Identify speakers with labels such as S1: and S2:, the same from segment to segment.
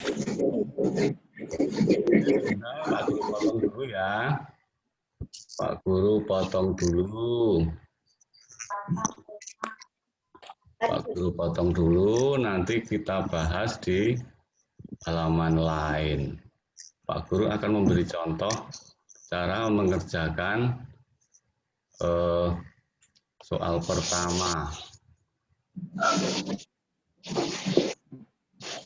S1: Nah, Pak Guru potong dulu ya. Pak Guru potong dulu. Pak Guru potong dulu, nanti kita bahas di halaman lain. Pak Guru akan memberi contoh cara mengerjakan soal pertama.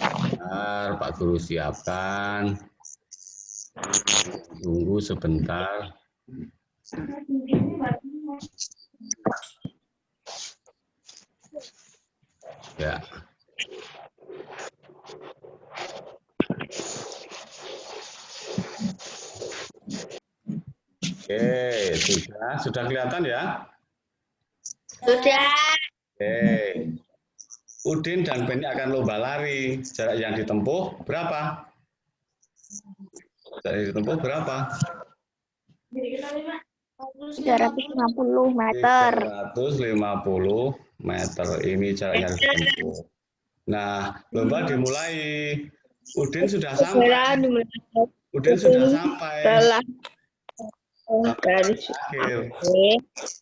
S1: Bentar, Pak Guru siapkan. Tunggu sebentar. Ya. Oke, sudah kelihatan ya?
S2: Sudah.
S1: Oke. Udin dan Beni akan lomba lari. Jarak yang ditempuh berapa? Jarak yang ditempuh berapa?
S2: 350 meter.
S1: 350 meter. Ini jarak yang ditempuh. Nah, lomba dimulai. Udin sudah sampai. Udin sudah sampai.
S2: Garis
S1: akhir.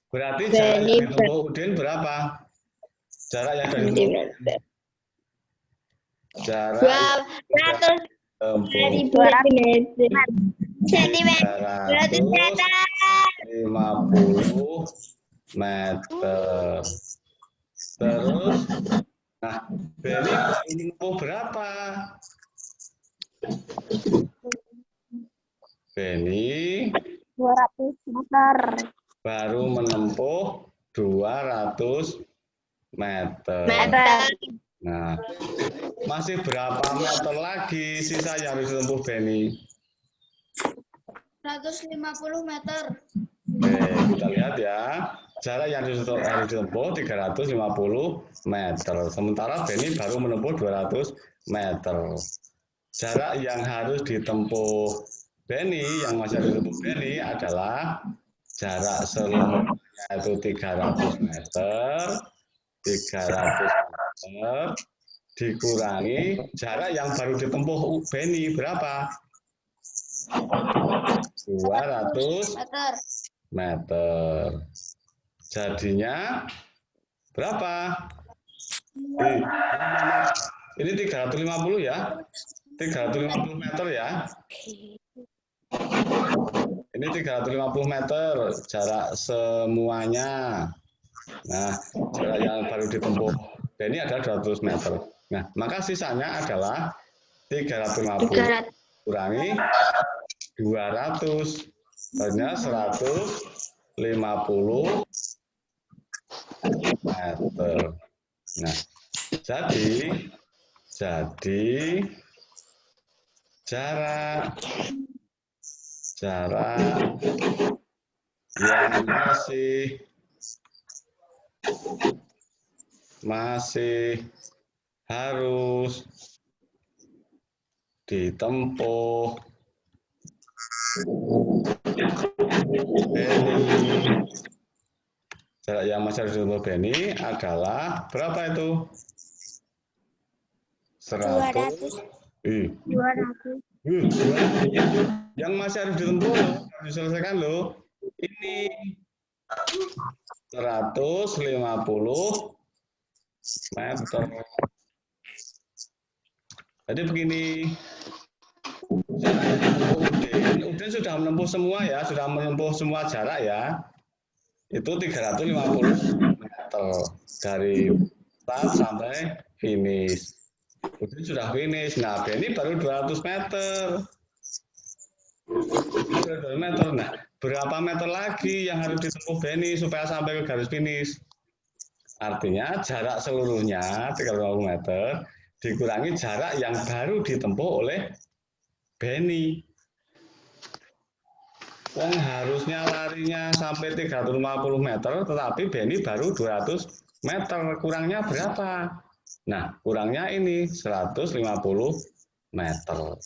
S1: Berarti jarak yang ditempuh Udin berapa? Jarak yang ditempuh. Jarak yang ditempuh 250 meter. Terus, nah, Beni baru menempuh berapa? Beni
S2: 200 meter.
S1: Baru menempuh 200 meter. Nah, masih berapa meter lagi sisa yang harus ditempuh Beni?
S2: 150 meter.
S1: Oke, kita lihat ya. Jarak yang harus ditempuh 350 meter. Sementara Beni baru menempuh 200 meter. Jarak yang harus ditempuh Beni, yang masih harus ditempuh Beni adalah jarak seluruhnya itu 300 meter. 300 meter dikurangi jarak yang baru ditempuh Beni berapa? 200 meter. Jadinya berapa? Ini 350 ya. 350 meter ya. Ini 350 meter jarak semuanya. Nah, jarak yang baru ditempuh Beni adalah 200 meter. Nah, maka sisanya adalah 350 kurangi 200. Hanya 150 meter. Nah, jadi jarak yang masih harus ditempuh Beni. Jarak yang masih harus ditempuh Beni adalah berapa itu? 100. 200. Yang masih harus ditempuh harus diselesaikan loh. Ini 150 meter. Jadi begini, Udin sudah menempuh semua ya, sudah menempuh semua jarak ya. Itu 350 meter dari start sampai finish. Udin sudah finish. Nah, Beni baru 200 meter. 200 meter. Nah, berapa meter lagi yang harus ditempuh Beni supaya sampai ke garis finish? Artinya jarak seluruhnya 350 meter dikurangi jarak yang baru ditempuh oleh Beni. Wong harusnya larinya sampai 350 meter, tetapi Beni baru 200 meter. Kurangnya berapa? Nah, kurangnya ini 150 meter.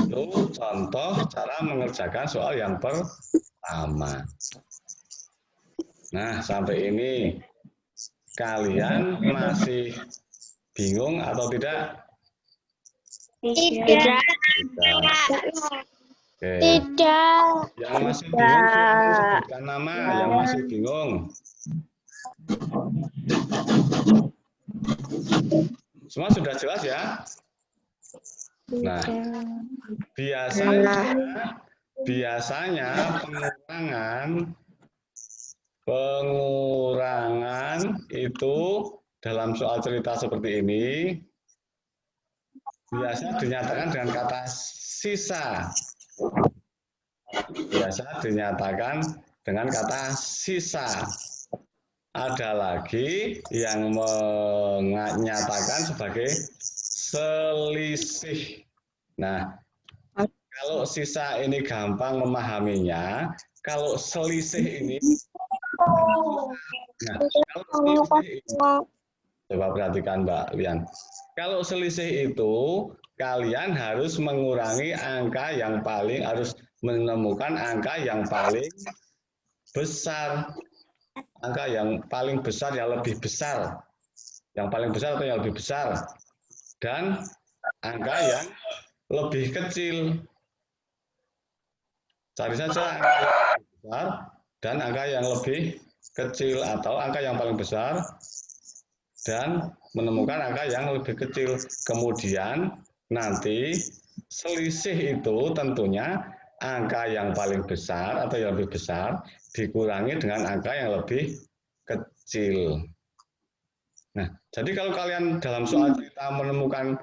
S1: Itu contoh cara mengerjakan soal yang pertama. Nah, sampai ini kalian masih bingung atau tidak?
S2: Tidak.
S1: Oke.
S2: Tidak.
S1: Yang masih bingung silakan sebutkan nama. Yang masih bingung. Semua sudah jelas ya? Nah, biasanya pengurangan itu dalam soal cerita seperti ini biasa dinyatakan dengan kata sisa. Biasa dinyatakan dengan kata sisa. Ada lagi yang menyatakan sebagai selisih. Nah, kalau sisa ini gampang memahaminya, kalau selisih ini, nah, kalau selisih ini, coba perhatikan Mbak Lian. Kalau selisih itu, kalian harus mengurangi angka yang paling, harus menemukan angka yang paling besar. Angka yang paling besar, yang lebih besar. Yang paling besar atau yang lebih besar. Dan angka yang lebih kecil. Cari saja angka yang lebih besar dan angka yang lebih kecil. Atau angka yang paling besar dan menemukan angka yang lebih kecil. Kemudian nanti selisih itu tentunya angka yang paling besar atau yang lebih besar dikurangi dengan angka yang lebih kecil. Nah, jadi kalau kalian dalam soal cerita menemukan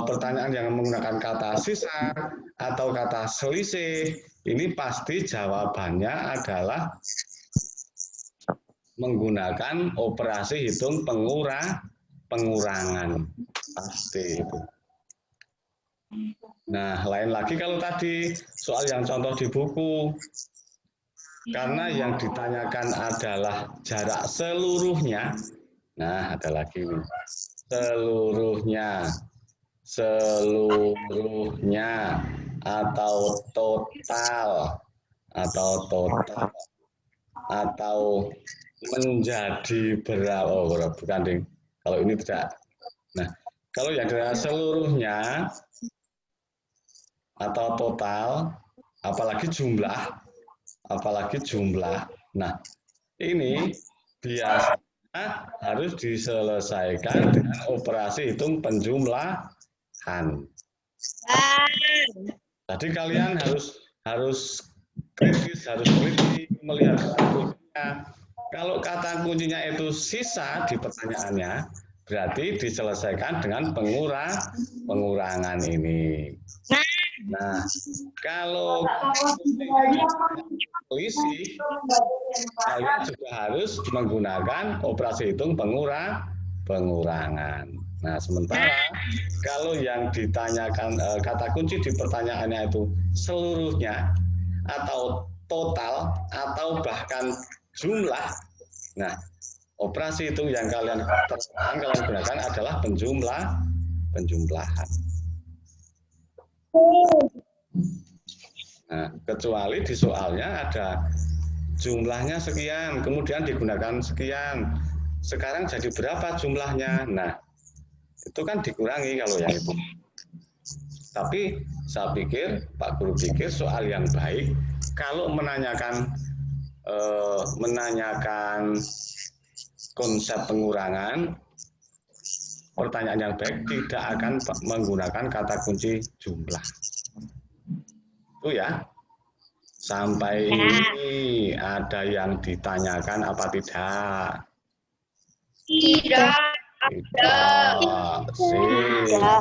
S1: pertanyaan yang menggunakan kata sisa atau kata selisih, ini pasti jawabannya adalah menggunakan operasi hitung pengurangan. Pasti itu. Nah, lain lagi kalau tadi soal yang contoh di buku. Karena yang ditanyakan adalah jarak seluruhnya. Nah, ada lagi nih. Seluruhnya atau total atau menjadi berapa? Oh, bukan ding. Kalau ini tidak. Nah, kalau yang adalah seluruhnya atau total, apalagi jumlah. Nah, ini biasanya harus diselesaikan dengan operasi hitung penjumlahan. Jadi kalian harus kritis, harus teliti melihat kata kuncinya. Kalau kata kuncinya itu sisa di pertanyaannya, berarti diselesaikan dengan pengurangan ini. Nah, kalau selisih, kalian juga harus menggunakan operasi hitung pengurangan. Nah, sementara kalau yang ditanyakan kata kunci di pertanyaannya itu seluruhnya atau total atau bahkan jumlah. Nah, operasi hitung yang kalian gunakan adalah penjumlahan. Nah, kecuali di soalnya ada jumlahnya sekian, kemudian digunakan sekian. Sekarang jadi berapa jumlahnya? Nah, itu kan dikurangi kalau yang itu. Tapi saya pikir, Pak Guru pikir soal yang baik kalau menanyakan konsep pengurangan, pertanyaan yang baik tidak akan menggunakan kata kunci jumlah. Itu ya. Sampai ini ada yang ditanyakan apa tidak?
S2: Tidak.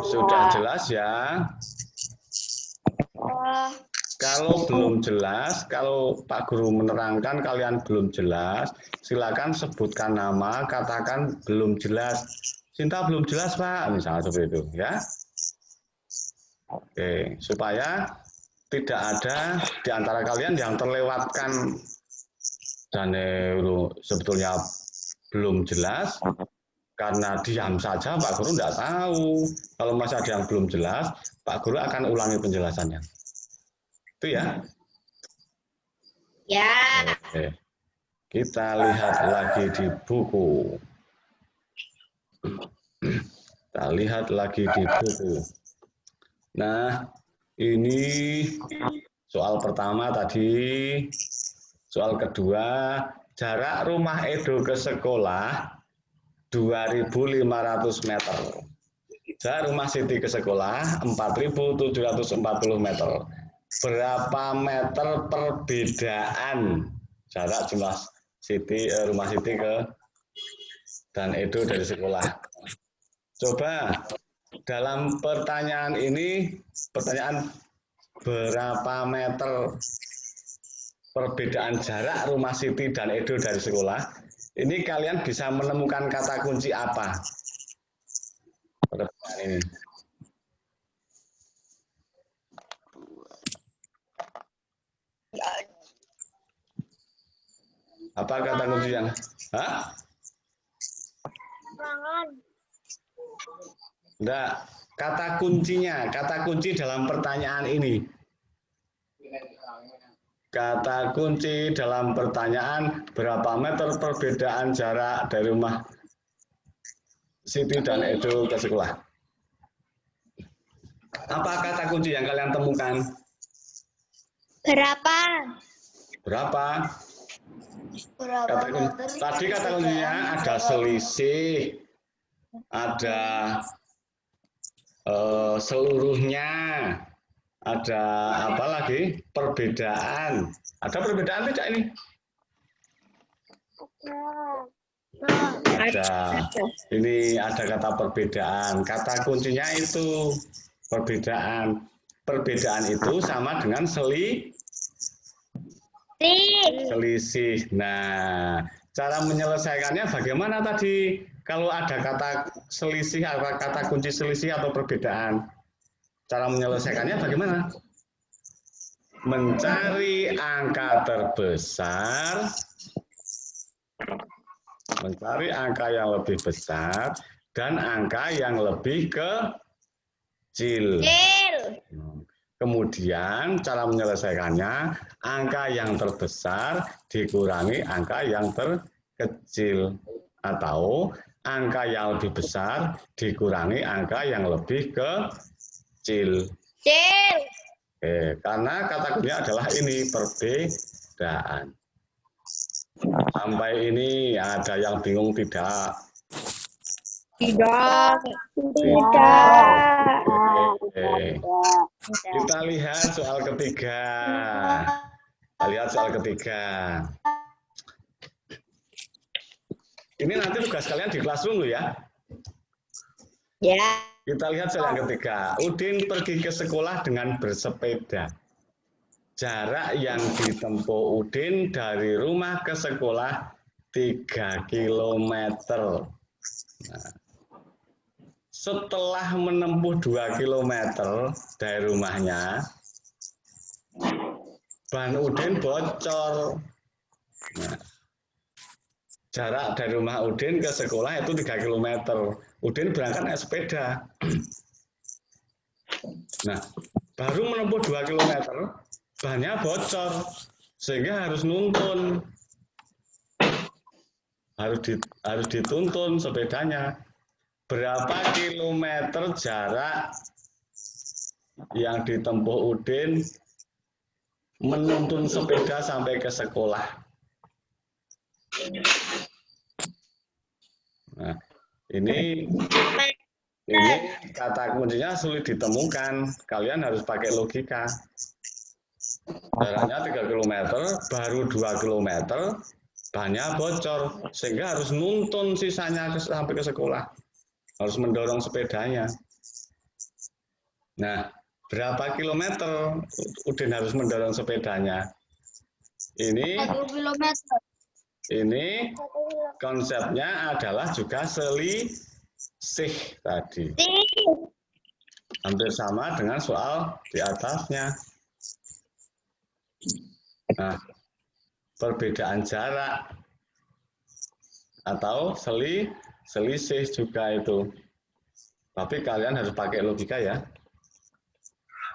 S1: Sudah jelas ya? Kalau belum jelas, kalau Pak Guru menerangkan kalian belum jelas, silakan sebutkan nama, katakan belum jelas. Cinta belum jelas Pak, misalnya seperti itu ya. Oke, supaya tidak ada di antara kalian yang terlewatkan dan sebetulnya belum jelas karena diam saja Pak Guru tidak tahu. Kalau masih ada yang belum jelas, Pak Guru akan ulangi penjelasannya. Itu ya.
S2: Ya.
S1: Oke. Kita lihat lagi di buku. Kita lihat lagi di buku. Nah, ini soal pertama tadi. Soal kedua, jarak rumah Edo ke sekolah 2.500 meter. Jarak rumah Siti ke sekolah 4.740 meter. Berapa meter perbedaan jarak jumlah rumah Siti dan Edo dari sekolah? Coba dalam pertanyaan ini, pertanyaan berapa meter perbedaan jarak rumah Siti dan Edo dari sekolah, ini kalian bisa menemukan kata kunci apa? Pertanyaan ini. Apa kata kunci yang? Hah? Enggak, kata kuncinya, kata kunci dalam pertanyaan ini. Kata kunci dalam pertanyaan berapa meter perbedaan jarak dari rumah Siti dan Edo ke sekolah? Apa kata kunci yang kalian temukan?
S2: Berapa?
S1: Berapa? Tadi kata kuncinya ada selisih, ada seluruhnya, ada apa lagi? Perbedaan. Ada perbedaan tidak ini? Ada. Ini ada kata perbedaan. Kata kuncinya itu perbedaan. Perbedaan itu sama dengan selisih. Nah, cara menyelesaikannya bagaimana tadi? Kalau ada kata selisih, atau kata kunci selisih atau perbedaan, cara menyelesaikannya bagaimana? Mencari angka terbesar, mencari angka yang lebih besar, dan angka yang lebih kecil. Kemudian cara menyelesaikannya, angka yang terbesar dikurangi angka yang terkecil. Atau angka yang lebih besar dikurangi angka yang lebih kecil. Karena kata kuncinya adalah ini, perbedaan. Sampai ini ada yang bingung tidak?
S2: Tidak.
S1: Kita lihat soal ketiga. Kita lihat soal ketiga. Ini nanti tugas kalian di kelas dulu ya.
S2: Ya.
S1: Kita lihat soal yang ketiga. Udin pergi ke sekolah dengan bersepeda. Jarak yang ditempuh Udin dari rumah ke sekolah 3 km. Nah, setelah menempuh 2 km dari rumahnya, ban Udin bocor. Nah, jarak dari rumah Udin ke sekolah itu 3 km. Udin berangkat naik sepeda. Nah, baru menempuh 2 km, bannya bocor, sehingga harus nuntun. Harus dituntun sepedanya. Berapa kilometer jarak yang ditempuh Udin menuntun sepeda sampai ke sekolah? Nah, ini kata kuncinya sulit ditemukan. Kalian harus pakai logika. Jaraknya 3 km, baru 2 km, bannya bocor, sehingga harus nuntun sisanya sampai ke sekolah. Harus mendorong sepedanya. Nah, berapa kilometer Udin harus mendorong sepedanya? Ini
S2: 1 kilometer.
S1: Ini konsepnya adalah juga selisih tadi. Hampir sama dengan soal di atasnya. Nah, perbedaan jarak atau selisih juga itu. Tapi kalian harus pakai logika ya.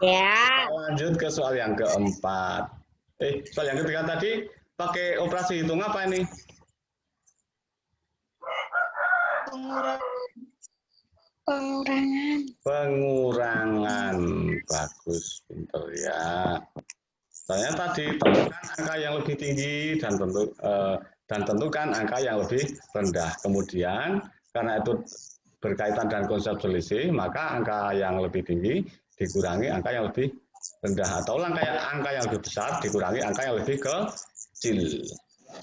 S2: Ya.
S1: Kita lanjut ke soal yang keempat. Soal yang ketiga tadi pakai operasi hitung apa ini?
S2: Pengurangan.
S1: Pengurangan. bagus, pinter ya. Soalnya tadi temukan angka yang lebih tinggi dan tentukan angka yang lebih rendah. Kemudian karena itu berkaitan dengan konsep selisih, maka angka yang lebih tinggi dikurangi angka yang lebih rendah, atau angka yang lebih besar dikurangi angka yang lebih kecil.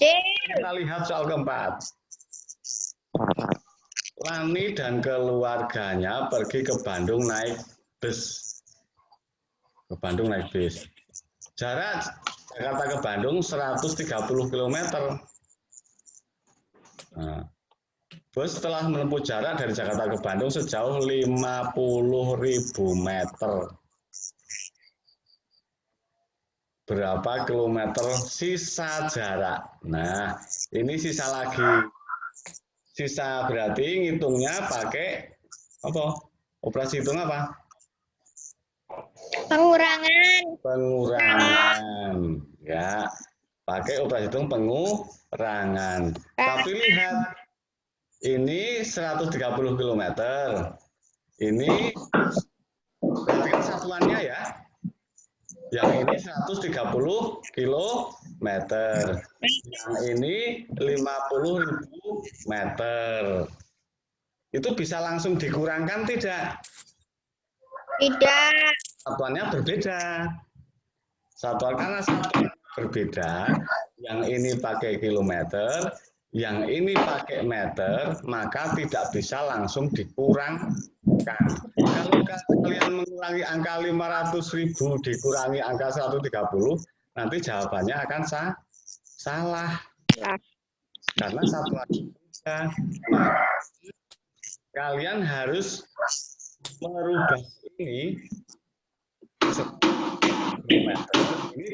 S1: Kita lihat soal keempat. Lani dan keluarganya pergi ke Bandung naik bus. Ke Bandung naik bis. Jarak Jakarta ke Bandung 130 km. Nah, bus setelah menempuh jarak dari Jakarta ke Bandung sejauh 50.000 meter. Berapa kilometer sisa jarak? Nah, ini sisa lagi. Sisa berarti ngitungnya pakai apa? Operasi hitung apa?
S2: Pengurangan.
S1: Pengurangan. Ya, pakai operasi hitung pengurangan. Tapi lihat, ini 130 km. Ini berarti kan satuannya ya. Yang ini 130 km. Yang ini 50.000 meter. Itu bisa langsung dikurangkan tidak?
S2: Tidak.
S1: Satuannya berbeda. Karena satuan berbeda, yang ini pakai kilometer, yang ini pakai meter, maka tidak bisa langsung dikurangkan. Kalau kalian mengurangi angka 500.000 dikurangi angka 130, nanti jawabannya akan salah. Karena satuan berbeda. Kalian harus merubah ini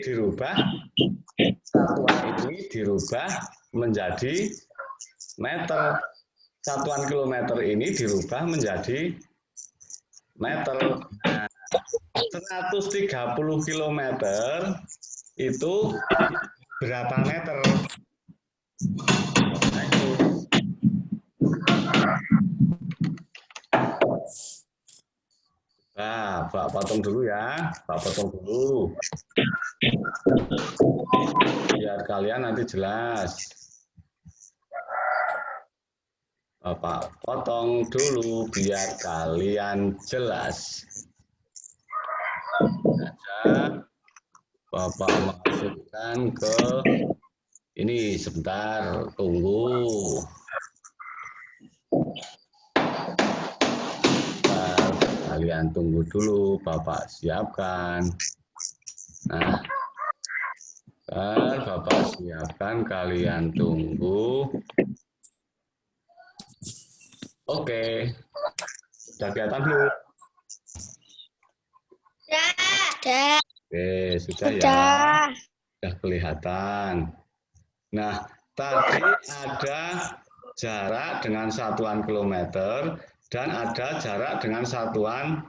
S1: dirubah, satuan ini dirubah menjadi meter, satuan kilometer ini dirubah menjadi meter. Nah, 130 km itu berapa meter? Nah, itu. Nah, Pak potong dulu ya, Pak potong dulu. Biar kalian nanti jelas. Bapak potong dulu biar kalian jelas. Saja Bapak masukkan ke ini sebentar, tunggu. Kalian tunggu dulu, Bapak siapkan. Nah, Bapak siapkan, kalian tunggu. Oke, sudah kelihatan belum?
S2: Sudah.
S1: Oke, sudah ya. Sudah kelihatan. Nah, tadi ada jarak dengan satuan kilometer dan ada jarak dengan satuan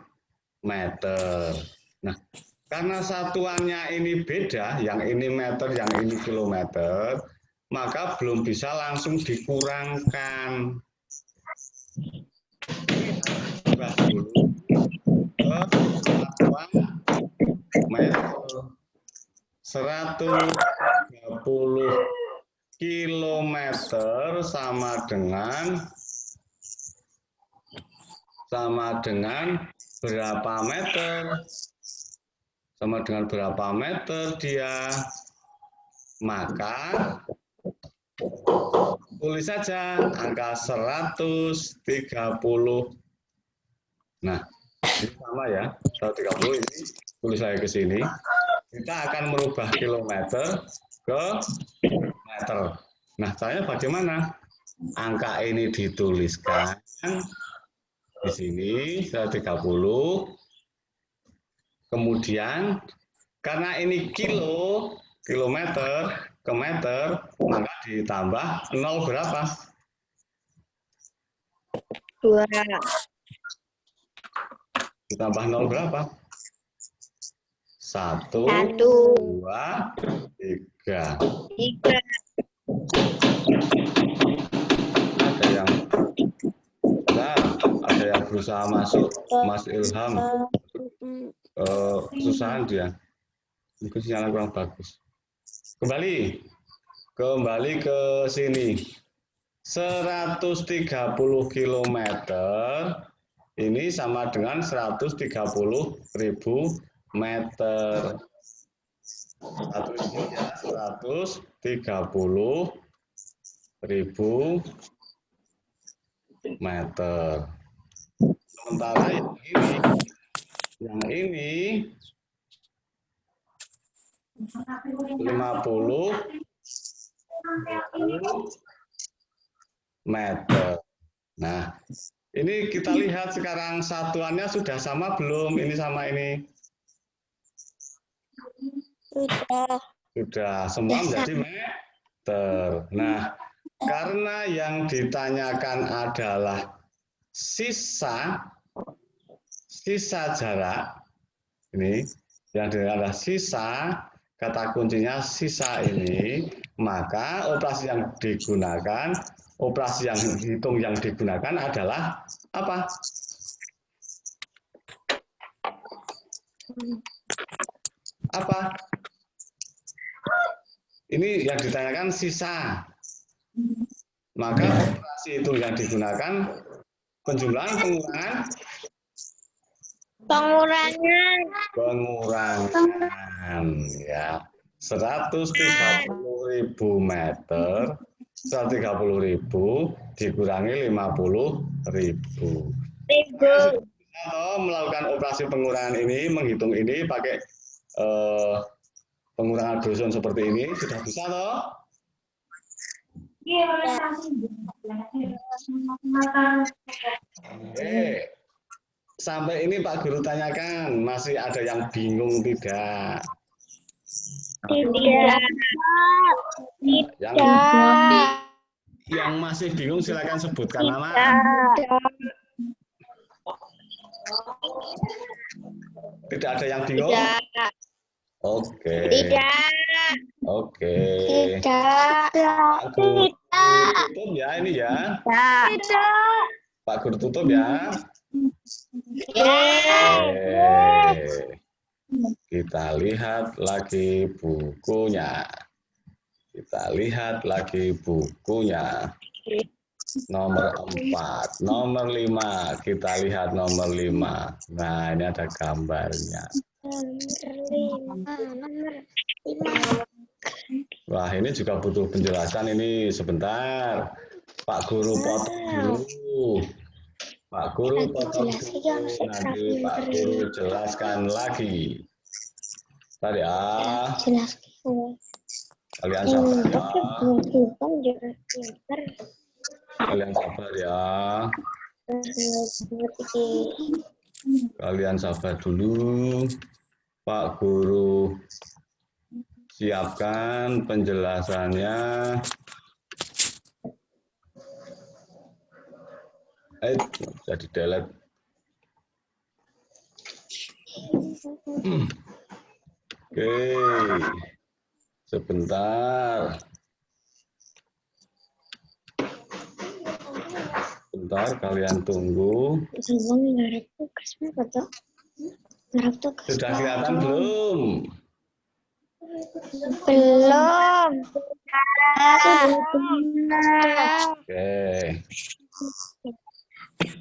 S1: meter. Nah, karena satuannya ini beda, yang ini meter, yang ini kilometer, maka belum bisa langsung dikurangkan. Ubah dulu ke satuan meter. 130 kilometer sama dengan berapa meter? Sama dengan berapa meter dia? Maka tulis saja angka 130. Nah, ini sama ya, 130 ini tulis saya ke sini. Kita akan merubah kilometer ke meter. Nah, caranya bagaimana? Angka ini dituliskan di sini 130. Kemudian karena ini kilometer ke meter, maka ditambah 0 berapa?
S2: 2.
S1: Ditambah 0 berapa? 1, 2, 3. Ada yang berusaha masuk, Mas Ilham. kesusahan dia. Mungkin sinyalnya kurang bagus. Kembali ke sini. 130 km ini sama dengan 130.000 meter. 130.000 meter. Sementara yang ini 50 meter. Nah, ini kita lihat sekarang satuannya sudah sama belum? Ini sama ini? Sudah, semua menjadi meter. Nah, karena yang ditanyakan adalah sisa jarak, ini yang adalah sisa, kata kuncinya sisa ini, maka operasi yang digunakan, operasi yang hitung yang digunakan adalah apa? Apa? Ini yang ditanyakan sisa. Maka operasi hitung yang digunakan penjumlahan, pengurangan ya. 130.000 meter, 130.000 dikurangi 50.000. Atau melakukan operasi pengurangan ini, menghitung ini pakai pengurangan boson seperti ini, sudah bisa toh? Oke. Sampai ini Pak Guru tanyakan, masih ada yang bingung tidak?
S2: Tidak.
S1: Yang masih bingung silakan sebutkan nama. Tidak ada yang bingung?
S2: Tidak.
S1: Oke.
S2: Tidak.
S1: Oke.
S2: Tidak.
S1: Pak Guru tutup ya ini ya.
S2: Tidak.
S1: Pak Guru tutup ya. Kita lihat lagi bukunya. Kita lihat lagi bukunya. Nomor 4, nomor 5. Kita lihat nomor 5. Nah, ini ada gambarnya. Wah, ini juga butuh penjelasan ini sebentar. Pak Guru potong dulu. Pak Guru potong dulu. Nanti Pak Guru jelaskan lagi. Tadi kalian sabar ya. Kalian sabar ya. Kalian sabar dulu. Pak Guru siapkan penjelasannya. Bisa di-delete. Oke. Sebentar. Sebentar, kalian tunggu. Sudah kelihatan belum?
S2: Belum.
S1: Oke.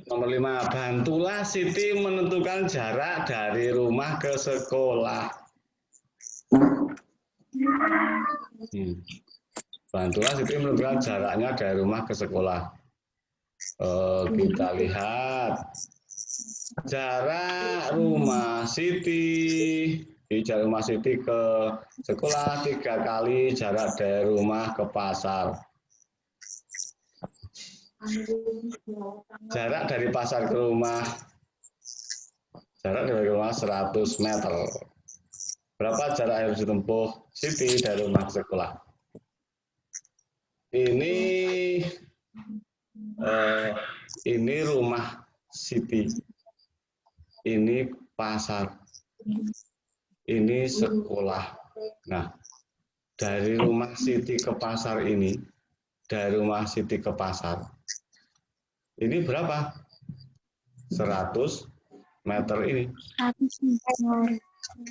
S1: Nomor 5, bantulah Siti menentukan jarak dari rumah ke sekolah. Bantulah Siti menentukan jaraknya dari rumah ke sekolah. Kita lihat jarak rumah Siti ke sekolah 3 kali jarak dari rumah ke pasar. Jarak dari pasar ke rumah, 100 meter. Berapa jarak yang harus ditempuh Siti dari rumah ke sekolah? Ini rumah Siti, ini pasar, ini sekolah. Nah, dari rumah Siti ke pasar ini, dari rumah Siti ke pasar, ini berapa? 100 meter ini.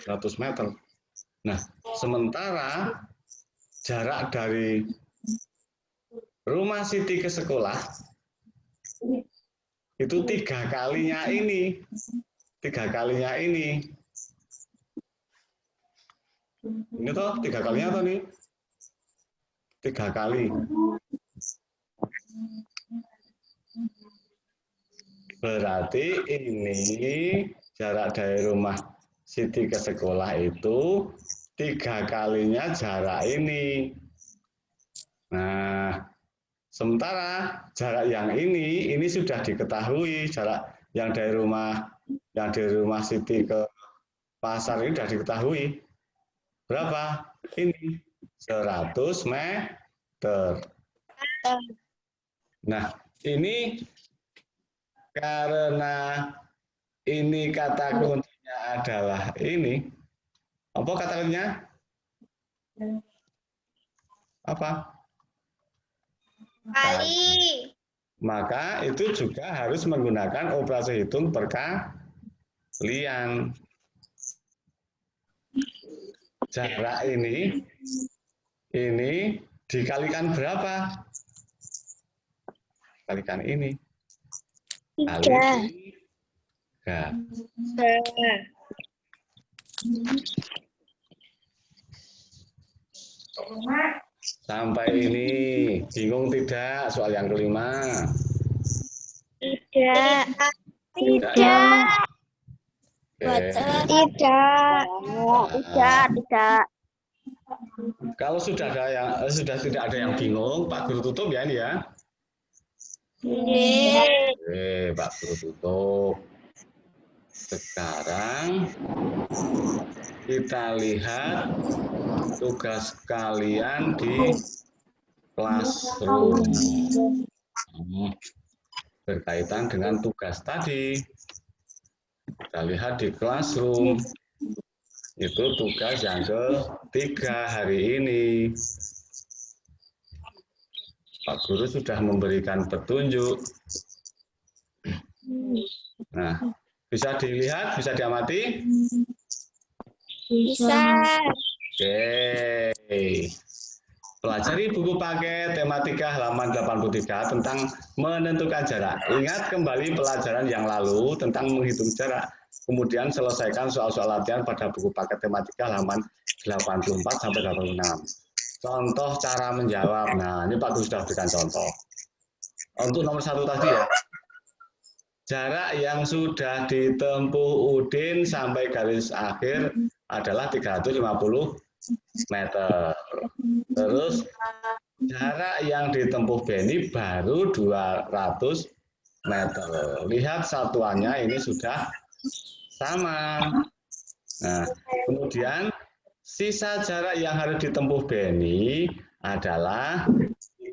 S1: 100 meter. Nah, sementara jarak dari rumah Siti ke sekolah itu 3 kalinya ini. 3 kalinya ini. Ini toh 3 kalinya toh nih. 3 kali. Berarti ini jarak dari rumah Siti ke sekolah itu 3 kalinya jarak ini. Nah, sementara jarak yang ini sudah diketahui, jarak yang dari rumah Siti ke pasar ini sudah diketahui. Berapa? Ini 100 meter. Nah, ini karena ini kata kuncinya adalah ini. Apa kata kuncinya? Apa?
S2: Kali.
S1: Maka itu juga harus menggunakan operasi hitung perkalian. Jarak ini dikalikan berapa? Kalikan ini. Kali 3. Sampai ini bingung tidak soal yang kelima?
S2: Tidak. Tidak.
S1: Kalau sudah tidak ada yang bingung, Pak Guru tutup ya ini ya. Oke, Pak Guru tutup. Sekarang kita lihat tugas kalian di classroom. Berkaitan dengan tugas tadi. Kita lihat di classroom. Itu tugas yang ketiga hari ini. Pak Guru sudah memberikan petunjuk. Nah, bisa dilihat, bisa diamati?
S2: Bisa.
S1: Oke. Pelajari buku paket tematika halaman 83 tentang menentukan jarak. Ingat kembali pelajaran yang lalu tentang menghitung jarak. Kemudian selesaikan soal-soal latihan pada buku paket tematika halaman 84 sampai 86. Contoh cara menjawab. Nah, ini Pak Guru sudah berikan contoh. Untuk nomor 1 tadi ya. Jarak yang sudah ditempuh Udin sampai garis akhir adalah 350 meter. Terus jarak yang ditempuh Beni baru 200 meter. Lihat satuannya ini sudah sama. Nah, kemudian sisa jarak yang harus ditempuh Beni adalah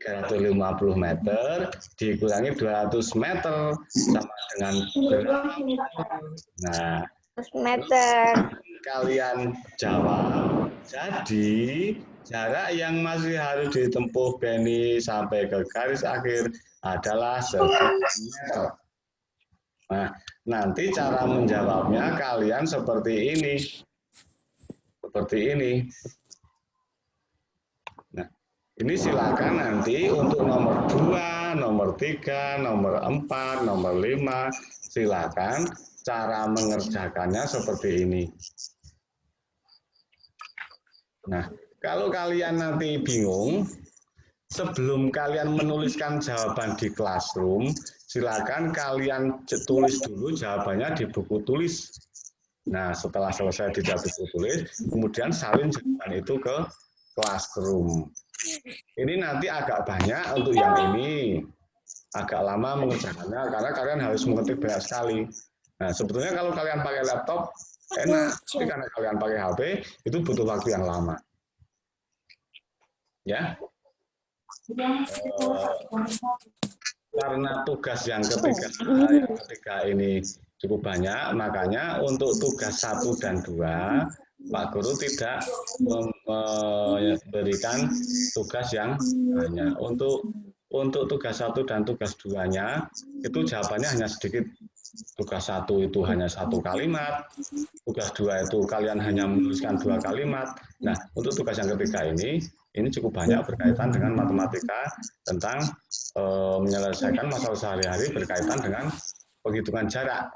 S1: 350 meter dikurangi 200 meter sama dengan berapa? Nah,
S2: Meter.
S1: kalian jawab. Jadi jarak yang masih harus ditempuh Beni sampai ke garis akhir adalah 10 meter. Nah, nanti cara menjawabnya kalian seperti ini. Seperti ini. Nah, ini silakan nanti untuk nomor 2, nomor 3, nomor 4, nomor 5, silakan cara mengerjakannya seperti ini. Nah, kalau kalian nanti bingung, sebelum kalian menuliskan jawaban di classroom, silakan kalian tulis dulu jawabannya di buku tulis. Nah, setelah selesai di buku tulis, kemudian salin jawaban itu ke classroom. Ini nanti agak banyak untuk yang ini. Agak lama mengerjakannya karena kalian harus mengetik banyak sekali. Nah, sebetulnya kalau kalian pakai laptop enak, tapi karena kalian pakai HP itu butuh waktu yang lama. Ya. Karena tugas yang ketiga ini cukup banyak, makanya untuk tugas 1 dan 2 Pak Guru tidak memberikan tugas yang banyak. Untuk tugas 1 dan tugas 2-nya itu jawabannya hanya sedikit. tugas 1 itu hanya 1 kalimat, tugas 2 itu kalian hanya menuliskan 2 kalimat. Nah, untuk tugas yang ketiga ini cukup banyak berkaitan dengan matematika tentang menyelesaikan masalah sehari-hari berkaitan dengan penghitungan jarak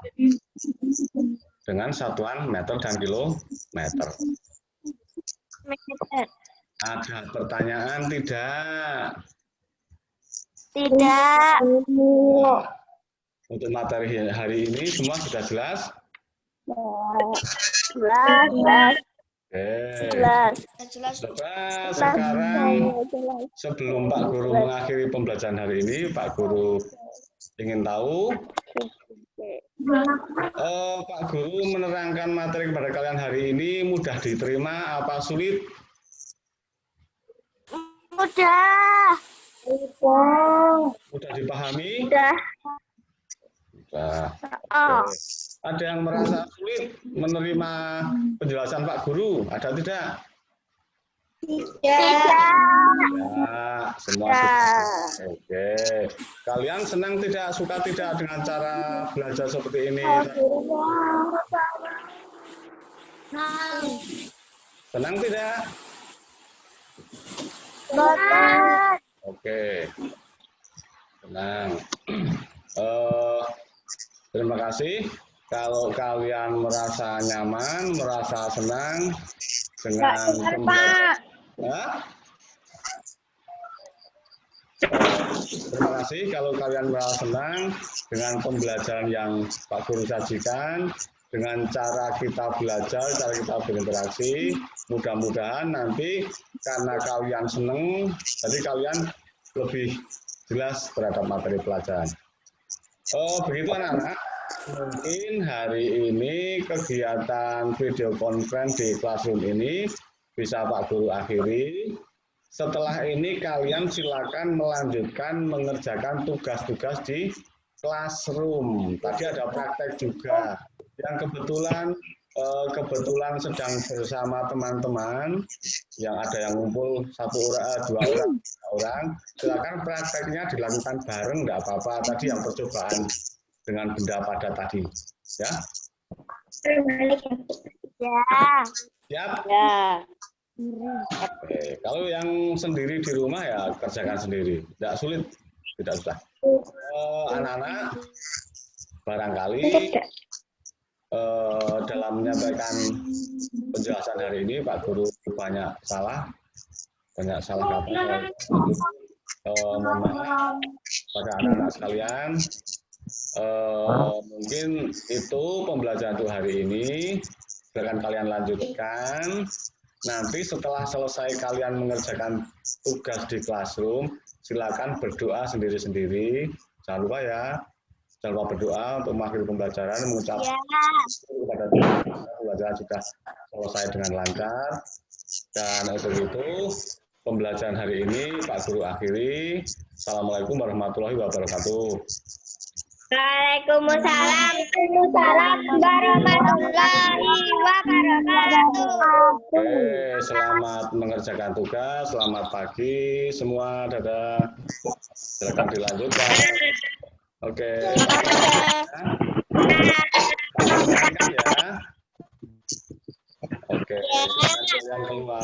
S1: dengan satuan meter dan kilometer. Ada pertanyaan tidak?
S2: Tidak.
S1: Untuk materi hari ini semua sudah jelas?
S2: Jelas.
S1: Coba sekarang sebelum Pak Guru mengakhiri pembelajaran hari ini, Pak Guru ingin tahu Pak Guru menerangkan materi kepada kalian hari ini mudah diterima apa sulit?
S2: Mudah.
S1: Mudah dipahami?
S2: Mudah.
S1: Nah, ada yang merasa sulit menerima penjelasan Pak Guru? Ada tidak?
S2: Tidak.
S1: Ya, semua sudah. Oke. Kalian senang tidak, suka tidak dengan cara belajar seperti ini? Senang tidak? Oke. Senang. Terima kasih. Kalau kalian merasa nyaman, merasa senang dengan terima kasih kalau kalian merasa senang dengan pembelajaran yang Pak Guru sajikan, dengan cara kita belajar, cara kita berinteraksi. Mudah-mudahan nanti karena kalian senang, jadi kalian lebih jelas terhadap materi pelajaran. Begitu anak-anak. Mungkin hari ini kegiatan video conference di Classroom ini bisa Pak Guru akhiri. Setelah ini kalian silakan melanjutkan mengerjakan tugas-tugas di Classroom. Tadi ada praktek juga. Yang kebetulan sedang bersama teman-teman yang ada yang ngumpul 1 orang, 2 orang, 3 orang. Silakan prakteknya dilakukan bareng, nggak apa-apa. Tadi yang percobaan dengan benda padat tadi, ya. Siap? Ya. Oke. Kalau yang sendiri di rumah ya kerjakan sendiri, tidak sulit, tidak susah. Anak-anak, barangkali dalam menyampaikan penjelasan hari ini Pak Guru banyak salah kata. Mohon maaf pada anak-anak sekalian. Mungkin itu pembelajaran untuk hari ini. Silakan kalian lanjutkan. Nanti setelah selesai kalian mengerjakan tugas di Classroom, silakan berdoa sendiri-sendiri. Jangan lupa ya. Jangan lupa berdoa untuk mengakhiri pembelajaran, mengucapkan kepada Tuhan pembelajaran sudah selesai dengan lancar. Dan untuk itu pembelajaran hari ini Pak Guru akhiri. Assalamualaikum warahmatullahi wabarakatuh.
S2: Waalaikumsalam warahmatullahi wabarakatuh.
S1: Oke, selamat mengerjakan tugas, selamat pagi semua, dadah. Silakan dilanjutkan. Oke. Ya. Oke, yang keluar.